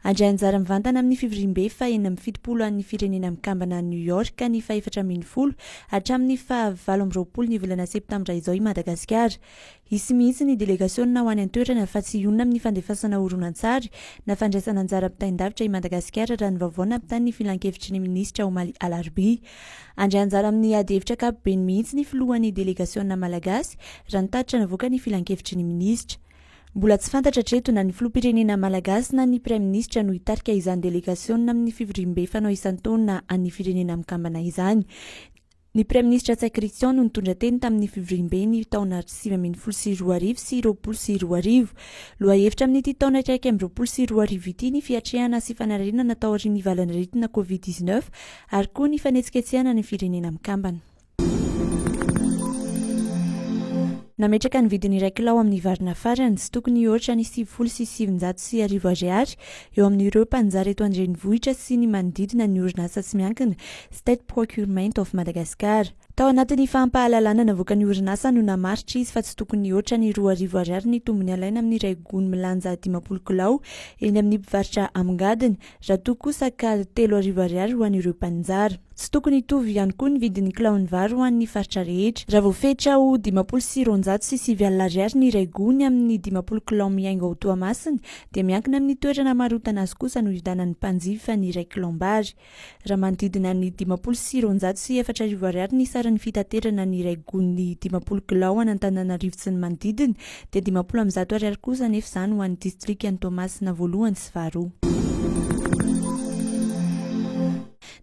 Andray anjara mivantana amin'ny fivoriam-be fahenina amin'ny fitopolo an'ny firenena mikambana New York ny fa 410 hatramin'ny fa 20 ny volana septambra izao i Madagasikara. Hisy mihitsy ny delegasiona ho any an-toerana fa tsy onona amin'ny fandefasana horonan-tsary na fandraisana anjara mpitaindavitra i Madagasikara raha ny vaovao nampitan'ny filan-kevitry ny minisitra Omaly Alarbi. Andray anjara amin'ny ady hevitra ankapobeny mihitsy ny filohan'ny delegasiona malagasy raha nitatitra navoaka ny filan-kevitry ny minisitra. Mbola tsy fantatra treto na ny filoham-pirenena malagasy na ny praiministra no hitarika izany delegasiona amin'ny fivoriam-be fanao isan-taona an'ny firenena mikambana izany. Ny praiministra Tsay Christian no nitondra teny tamin'ny fivoriam-be ny taona 2012 sy 2020. Lohahevitra amin'ity taona 2020 ity ny fiatrehana sy fanariana natao aorian'ny valan'aritina COVID-19 ary koa ny fanetsiketsehana ny firenena mikambana. Nametraka ny vidiny 1 kilao amin'ny varina farany sy tokony ohatra ny 707 ariary eo amin'ireo mpanjara eto andrenivohitra sy ny manodidina ny orinasa tsy miankina State Procurement of Madagascar. Tao anatin'ny fampahalalana navoaka ny orinasa no namaritra izy fa tsy tokony ohatra ny 2 ariary ny tombony alaina amin'ny iray gony milanja 50 kilao eny amin'ny mpivarotra Amngadiny raha toa kosa ka 3 ariary ho an'ireo mpanjara. Tsy tokony hitovy ihany koa ny vidin'ny kilaon'ny vary ho an'ny faritra rehetra. Raha voafetra ho 50 ariary ny iray gony amin'ny 50 kilao miainga ao Toamasina dia miankina amin'ny toerana marotana azy kosa no hividanan'ny mpanjifa ny iray kilaom-bary. Raha manodidina ny 50 ariary ny saran'ny fitaterana ny iray gony 50 kilao an'Antananarivo sy ny manodidina dia 50 ariary kosa nefa izany ho an'ny distrikan'ny Toamasina voalohany sy faharoa.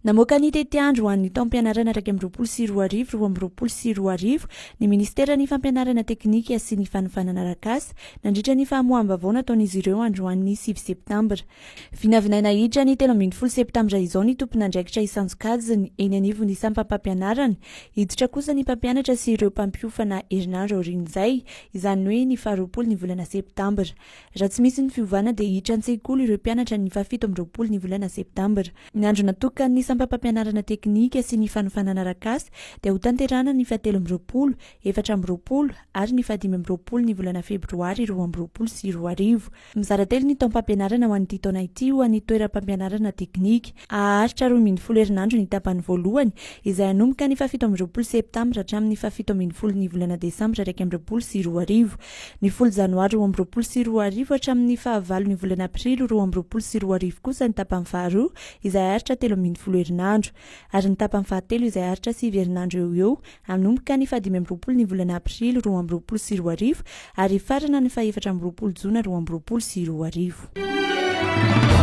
Namoaka ny tetiandro ho an'ny taom-pianarana 2020 ny Ministeran'ny Fampianarana Teknika sy ny Fanofanana Arakasa nandritra ny famoaham-baovao nataon'izy ireo androany 7 septambra. Vinavinaina hidra ny 13 septambra izao ny tompon'andraikitra isanjokajiny eny anivon'ny sampam-pampianarana. Hiditra kosa ny mpampianatra sy ireo mpampiofana herinandro aorian'izay, izany hoe ny 20 ny volana septambra. Raha tsy misy ny fiovana dia hiditra an-tsekoly ireo mpianatra ny 17 ny volana septambra. Ny andro natokan'ny sampam-pampianarana teknika sy ny fanofanana arakasa dia ho tanterana ny 13, 14 ary ny 15 ny volana febroary 2020. Mizara telo ny taom-pampianarana ho an'ity taona ity ho an'ny toeram-pampianarana teknika. Aharitra 12 herinandro ny tapany voalohany izay anomboka ny 17 septambra hatramin'ny 17 ny volana desambra 2020. Ny 10 janoary 2020 hatramin'ny 9 ny volana aprily 2020 kosa ny tapany faharoa izay aharitra 13 herinandro ary ny tapany fahatelo izay aharitra 9 herinandro eo anomboka ny 15 ny volana aprily 2020 ary farana ny 14 jona 2020.